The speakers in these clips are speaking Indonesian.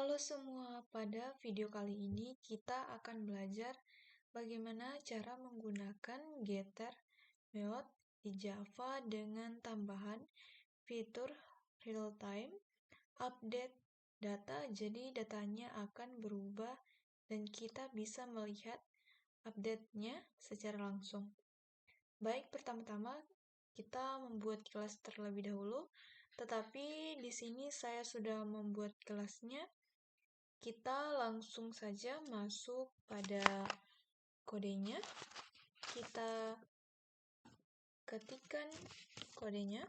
Halo semua, pada video kali ini kita akan belajar bagaimana cara menggunakan getter method di Java dengan tambahan fitur real-time update data. Jadi datanya akan berubah dan kita bisa melihat update-nya secara langsung. Baik, pertama-tama kita membuat kelas terlebih dahulu, tetapi di sini saya sudah membuat kelasnya. Kita langsung saja masuk pada kodenya. Kita ketikkan kodenya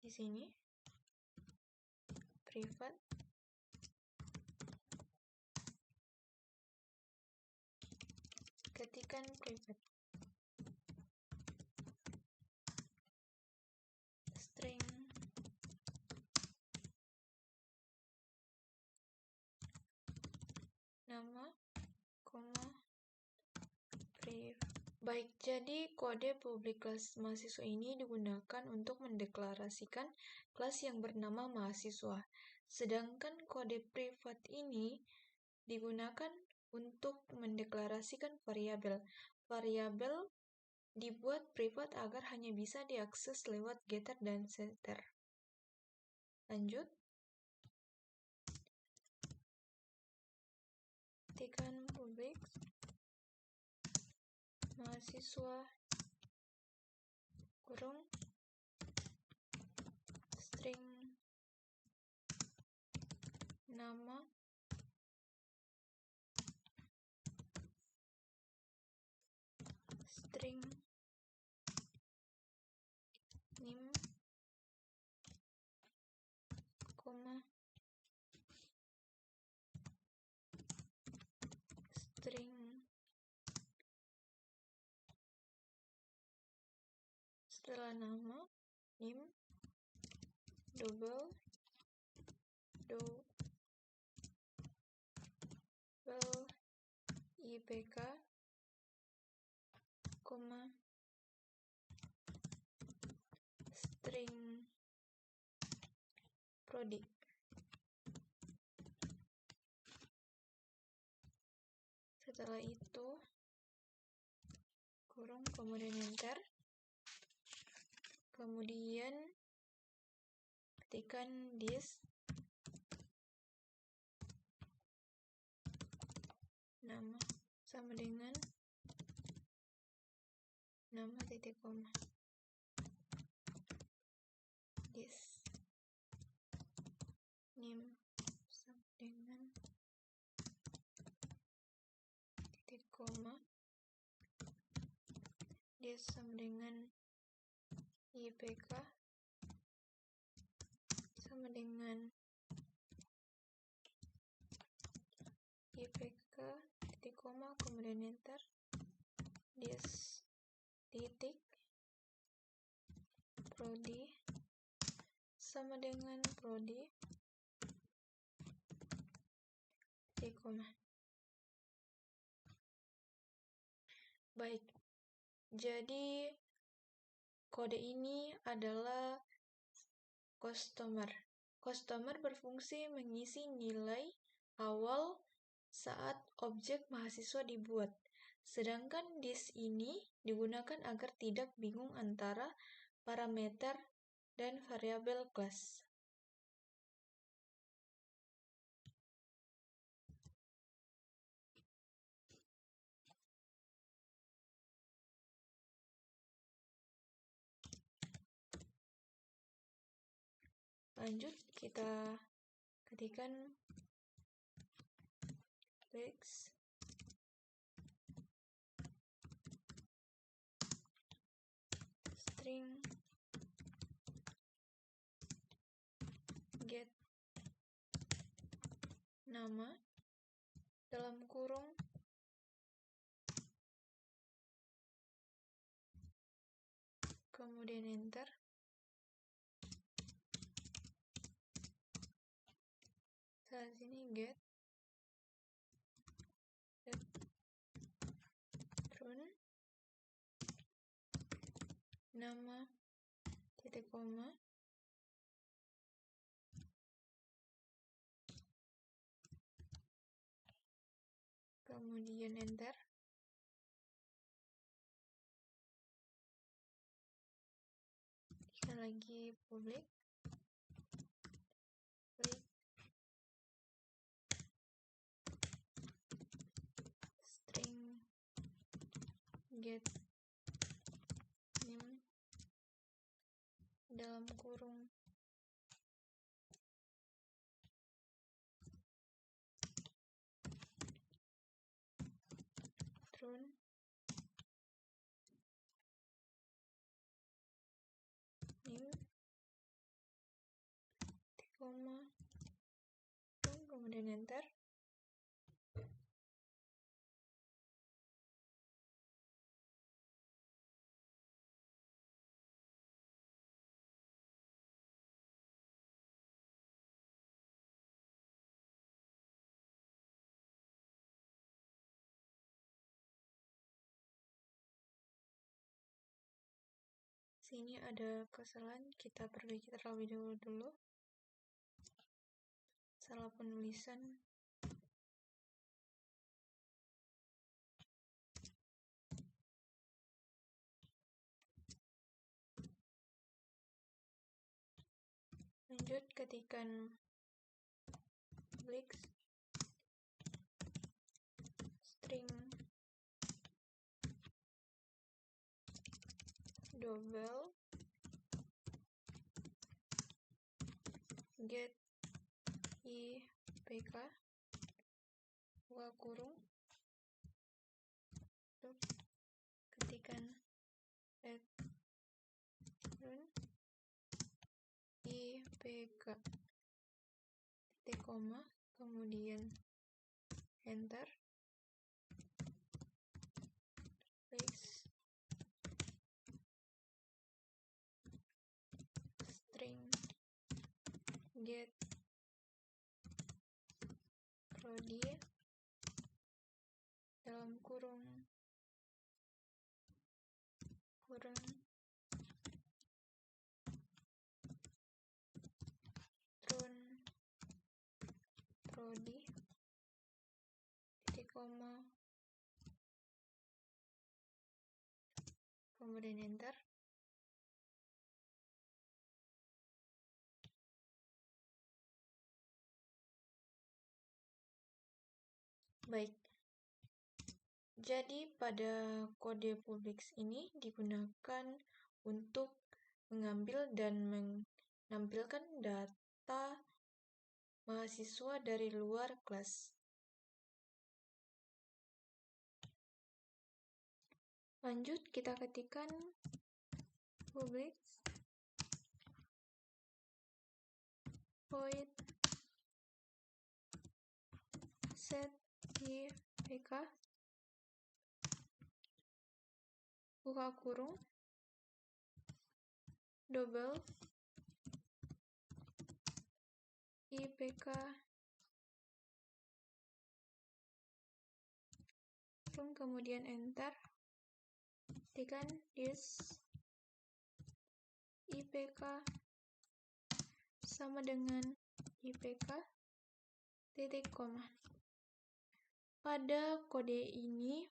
di sini. Private. Ketikkan private. String nama, priv. Baik, jadi kode public class mahasiswa ini digunakan untuk mendeklarasikan kelas yang bernama mahasiswa. Sedangkan kode private ini digunakan untuk mendeklarasikan variabel. Variabel dibuat private agar hanya bisa diakses lewat getter dan setter. Lanjut. Ketikkan public mahasiswa kurung string nama string nim string setelah nama nim double IPK string prodi. Setelah itu kurung, kemudian enter, kemudian ketikkan this nama sama dengan nama titik koma, this nim sama dengan titik koma, this sama dengan IPK sama dengan IPK titik koma, kemudian enter, this titik prodi sama dengan prodi titik koma. Baik, jadi kode ini adalah customer. Customer berfungsi mengisi nilai awal saat objek mahasiswa dibuat. Sedangkan this ini digunakan agar tidak bingung antara parameter dan variabel kelas. Lanjut, kita ketikkan flex string get nama dalam kurung kemudian enter, saat sini get run nama titik koma kemudian enter. Ketikkan lagi public string get name dalam kurung trun name koma kemudian enter. Sini ada kesalahan, kita perbaiki terlebih dulu. Salah penulisan. Lanjut, ketikkan public string double get IPK buka kurung, ketikkan add run IPK titik koma kemudian enter. Fix string get prodi dalam kurung trun prodi titik koma kemudian enter. Baik, jadi pada kode public ini digunakan untuk mengambil dan menampilkan data mahasiswa dari luar kelas. Lanjut, kita ketikkan public void set IPK buka kurung double IPK kemudian enter. Ketikkan this IPK sama dengan IPK titik koma. Pada kode ini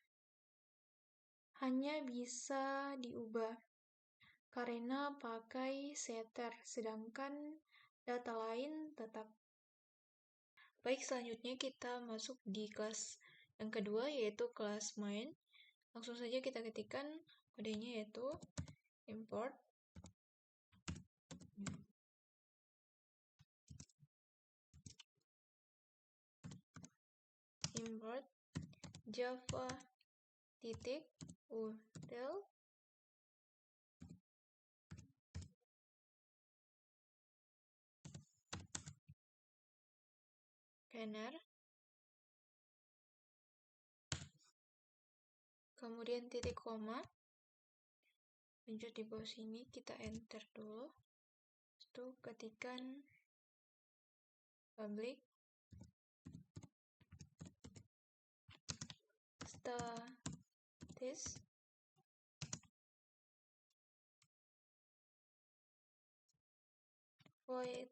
hanya bisa diubah karena pakai setter, sedangkan data lain tetap. Baik, selanjutnya kita masuk di kelas yang kedua, yaitu kelas main. Langsung saja kita ketikkan kodenya, yaitu import java titik udel scanner, kemudian titik koma. Lanjut di bawah sini kita enter dulu. Lalu ketikkan public status void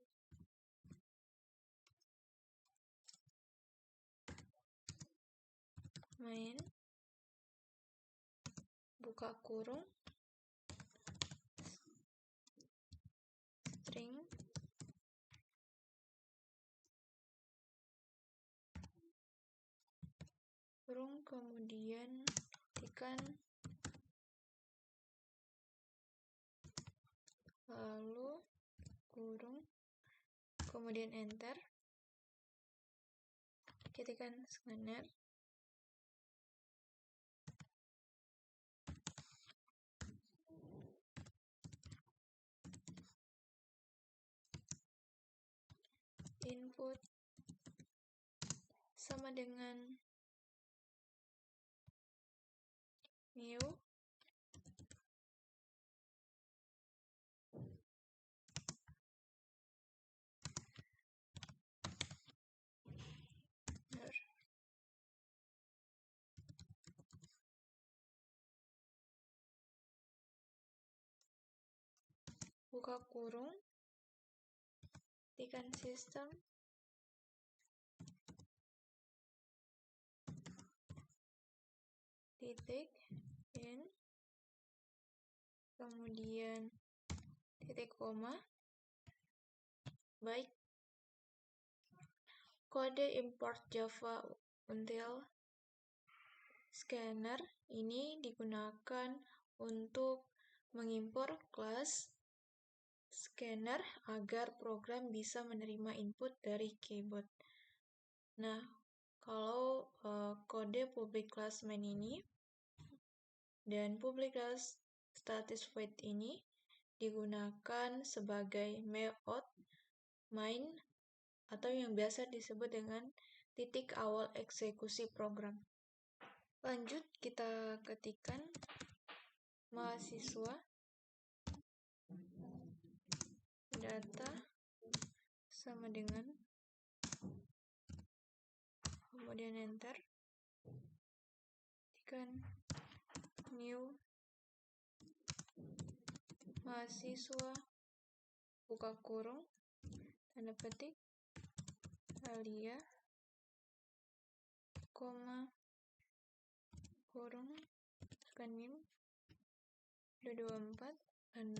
main buka kurung string kurung kemudian ketikkan lalu kurung kemudian enter, ketikkan scanner, input sama dengan new buka kurung, ketikkan sistem, titik in, kemudian titik koma, baik. Kode import Java Util scanner ini digunakan untuk mengimpor kelas scanner agar program bisa menerima input dari keyboard. Nah, kalau kode public class main ini dan public class status void ini digunakan sebagai method main atau yang biasa disebut dengan titik awal eksekusi program. Lanjut, kita ketikkan mahasiswa data sama dengan, kemudian enter, ketikkan new mahasiswa buka kurung tanda petik Alia koma kurung tekan mim 224 6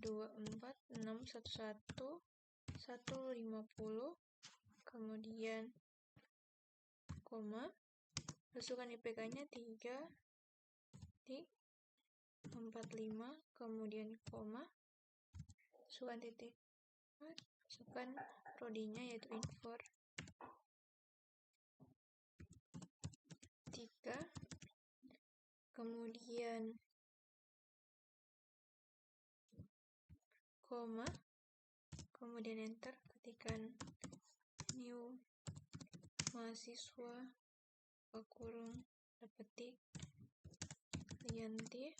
24 611 150 kemudian koma, masukkan IPK-nya 3.45 kemudian koma, masukkan titik, masukkan prodinya yaitu infor 3, kemudian koma, kemudian enter, ketikkan new mahasiswa buka kurung petik Yanti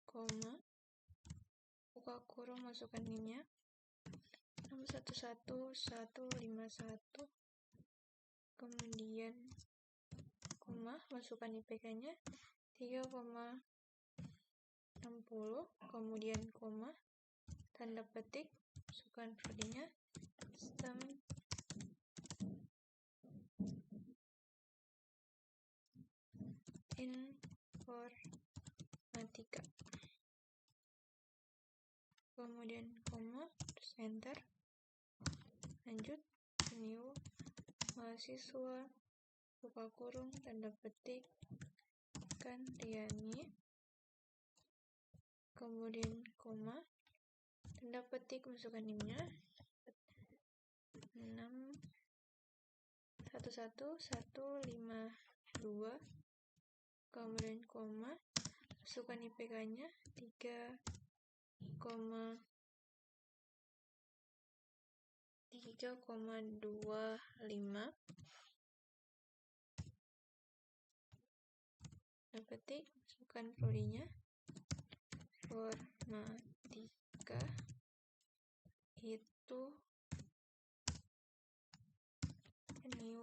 koma buka kurung, masukkan NIM-nya 611151 kemudian koma, masukkan IPK-nya 3,60 kemudian koma, tanda petik, masukkan prodinya sistem informatika kemudian koma, terus enter. Lanjut, new mahasiswa buka kurung tanda petik kan Riani kemudian koma, tanda petik, masukkan NIM-nya 611152 kemudian koma, masukkan IPK-nya 3,25 petik, masukkan prodinya informatika itu new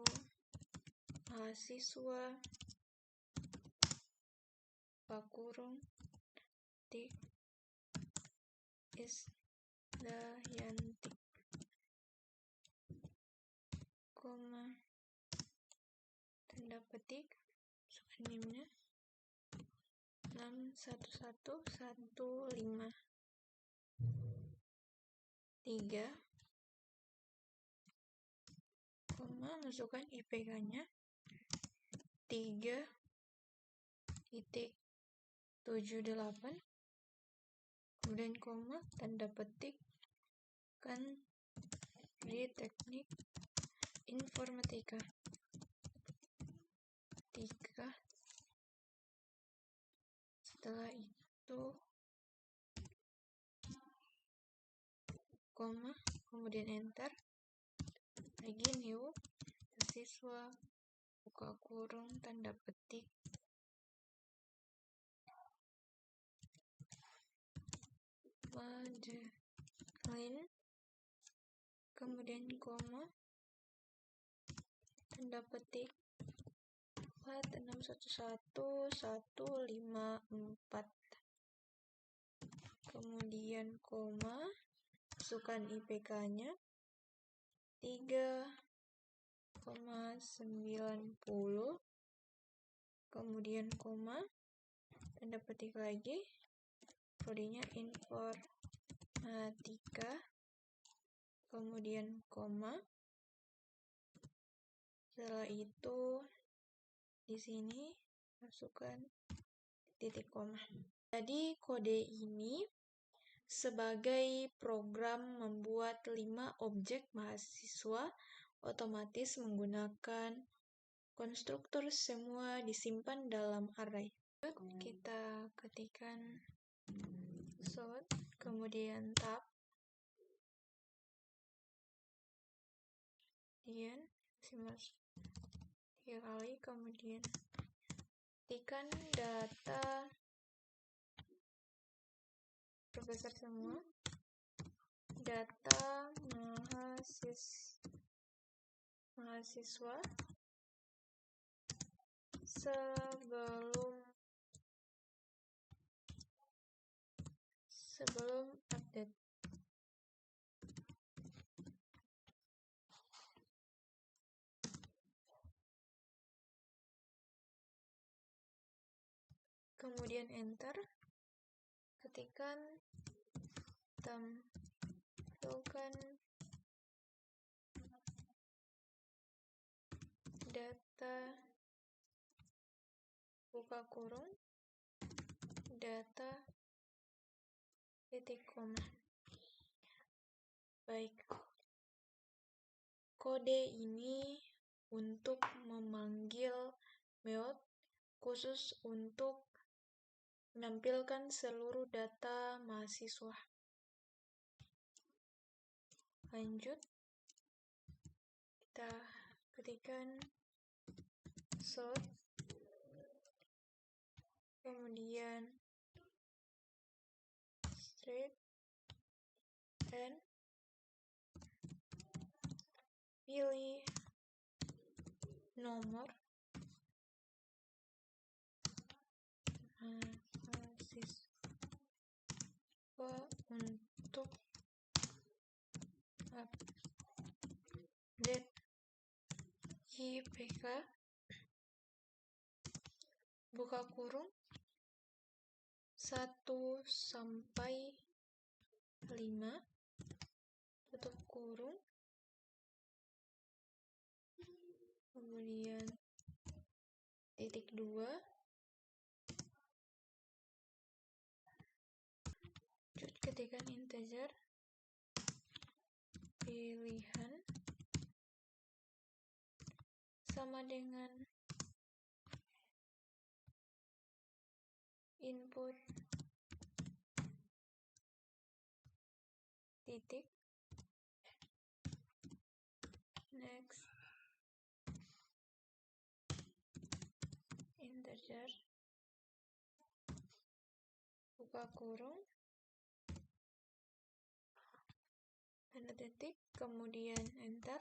mahasiswa pakurung tik Isdayanti petik, masukkan NIM-nya 61115 3, masukkan IPK-nya 3.78, kemudian koma, tanda petik, kan di teknik informatika 3. Setelah itu koma, kemudian enter, lagi new, siswa, buka kurung, tanda petik, Madeline, kemudian koma, tanda petik 4611154, kemudian koma, masukkan IPK-nya 3,90, kemudian koma, tanda petik lagi, prodinya informatika, kemudian koma. Setelah itu di sini masukkan titik koma. Jadi kode ini sebagai program membuat 5 objek mahasiswa otomatis menggunakan konstruktor, semua disimpan dalam array. Kita ketikkan sort, kemudian tab, kemudian 3 kali, kemudian ketikkan data, perbesar semua, data mahasiswa sebelum update. Kemudian enter, ketikkan tampilkan data, buka kurung, data, titik koma. Baik, kode ini untuk memanggil method khusus untuk menampilkan seluruh data mahasiswa. Lanjut, kita ketikkan sort, kemudian straight and pilih nomor mahasiswa untuk update IPK, buka kurung 1 sampai 5, tutup kurung, kemudian titik 2, ketikkan integer, pilihan sama dengan input titik, next, integer, buka kurung, tanda titik, kemudian enter.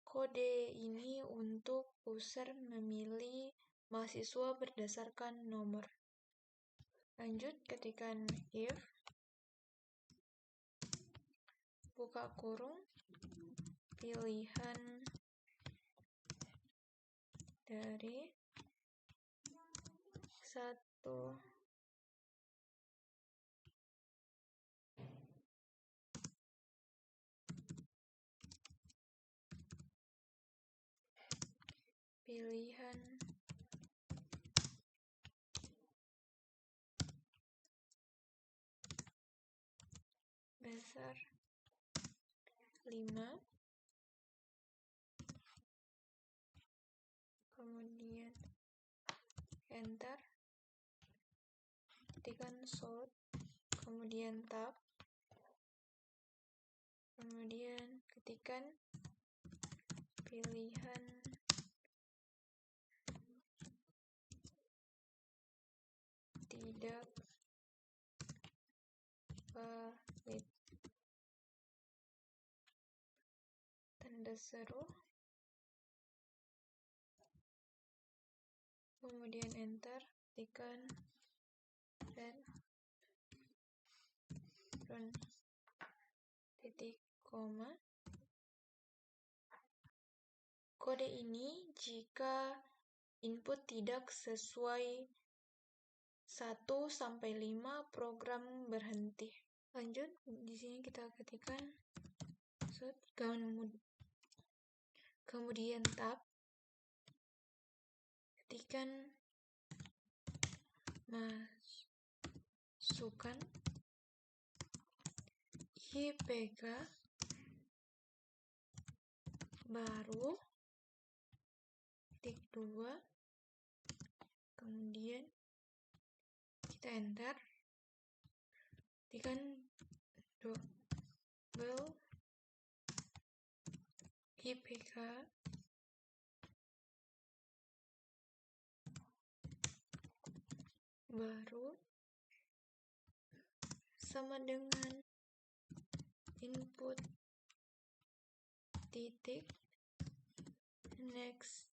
Kode ini untuk user memilih mahasiswa berdasarkan nomor. Lanjut, ketikkan if, buka kurung, pilihan dari 1. Pilihan besar 5, kemudian enter, ketikkan sort, kemudian tab, kemudian ketikkan pilihan tidak valid, tanda seru, kemudian enter, ketikkan run, titik koma. Kode ini jika input tidak sesuai 1-5 program berhenti. Lanjut, di sini kita ketikkan kemudian tab, ketikkan masukkan IPK baru titik 2, kemudian kita enter, ketikkan double IPK baru sama dengan input titik next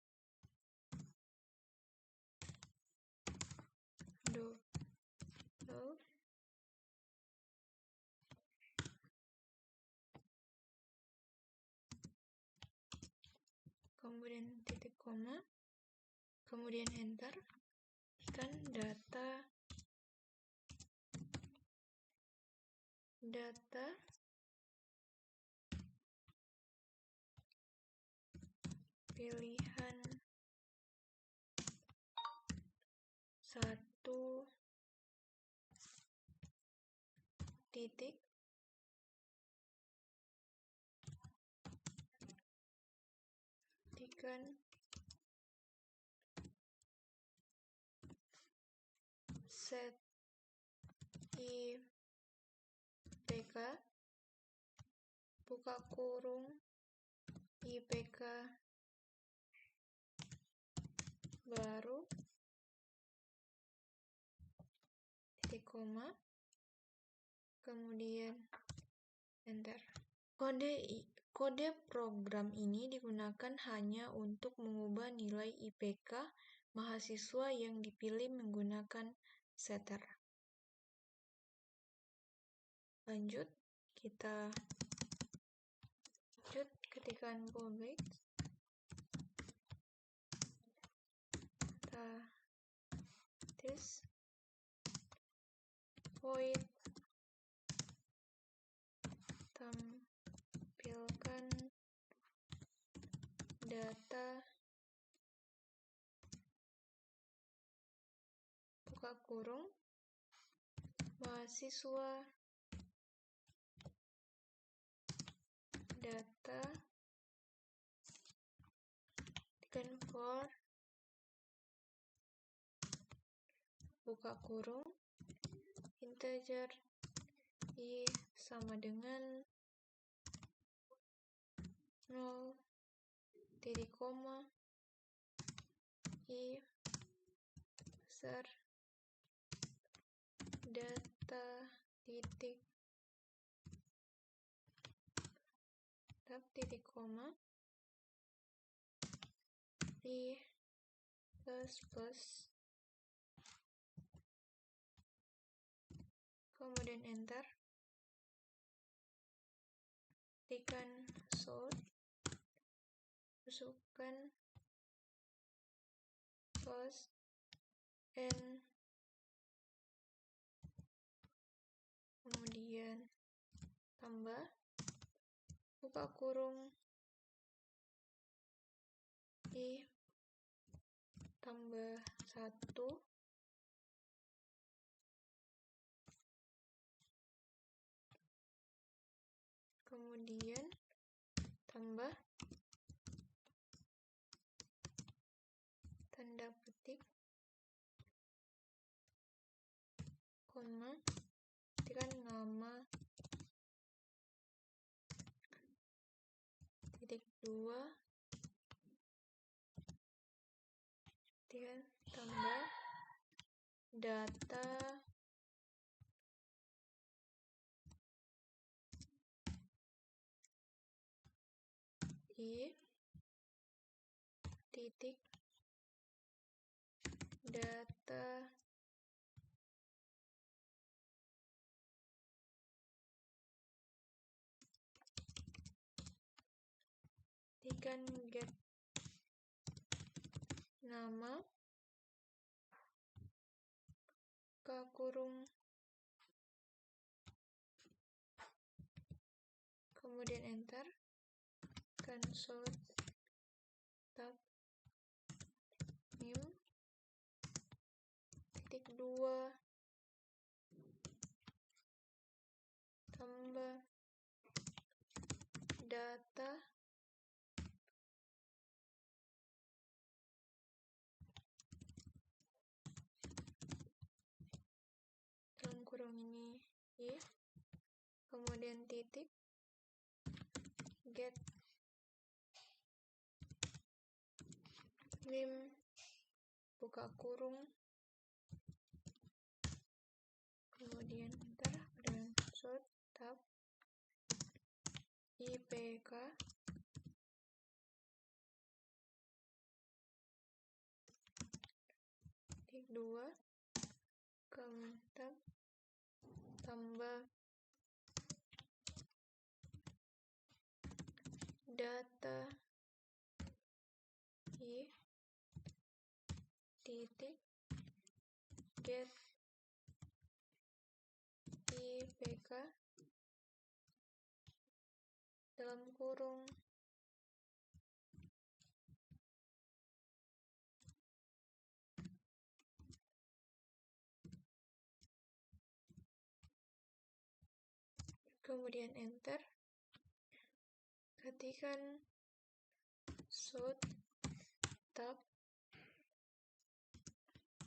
double, kemudian titik koma, kemudian enter, kan data pilihan 1 titik ketikkan set IPK buka kurung IPK baru titik koma, kemudian enter. Kode program ini digunakan hanya untuk mengubah nilai IPK mahasiswa yang dipilih menggunakan setter. Lanjut, kita ketikkan public status void tampilkan data buka kurung mahasiswa data tekan for buka kurung integer I sama dengan 0 titik koma I besar data titik tab titik koma I plus, kemudian enter, ketikkan sort, masukkan close and kemudian tambah buka kurung I tambah 1 kemudian tambah tanda petik koma ketikkan nama titik 2 ketikkan tambah data I titik data ketikkan get nama buka kurung kemudian enter console tab name titik 2 tambah data dalam kurung ini if kemudian titik get name buka kurung kemudian enter dan sort tab IPK titik 2 tab tambah data I titik get IPK dalam kurung kemudian enter ketikkan sort tab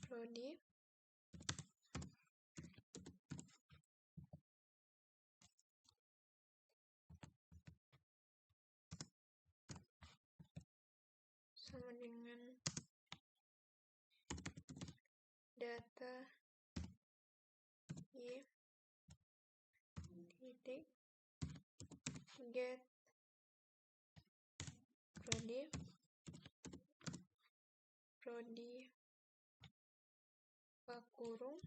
prodi sama dengan data I titik get prodi buka kurung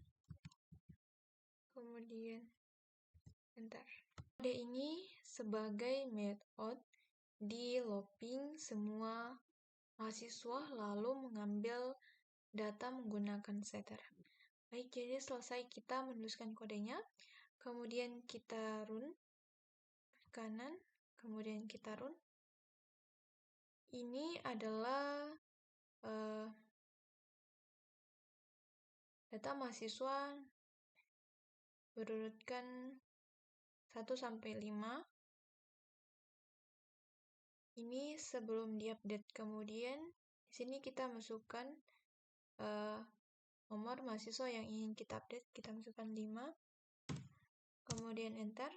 kemudian enter. Kode ini sebagai method di looping semua mahasiswa lalu mengambil data menggunakan setter. Baik, jadi selesai kita menuliskan kodenya, kemudian kita run kanan, kemudian kita run. Ini adalah data mahasiswa berurutkan 1 sampai 5. Ini sebelum diupdate. Kemudian di sini kita masukkan nomor mahasiswa yang ingin kita update. Kita masukkan 5. Kemudian enter.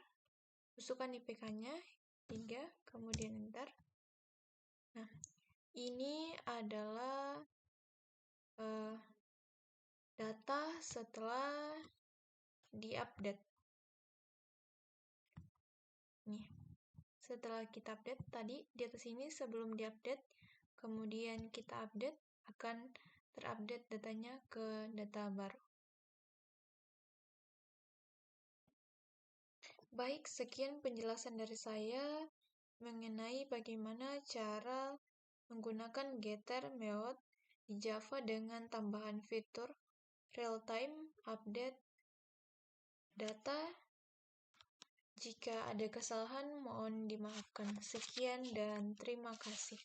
Masukkan IPK-nya 3, kemudian enter. Nah, ini adalah data setelah diupdate. Nih, setelah kita update tadi di atas ini sebelum diupdate, kemudian kita update, akan terupdate datanya ke data baru. Baik, sekian penjelasan dari saya mengenai bagaimana cara menggunakan getter method di Java dengan tambahan fitur real-time update data. Jika ada kesalahan, mohon dimaafkan. Sekian dan terima kasih.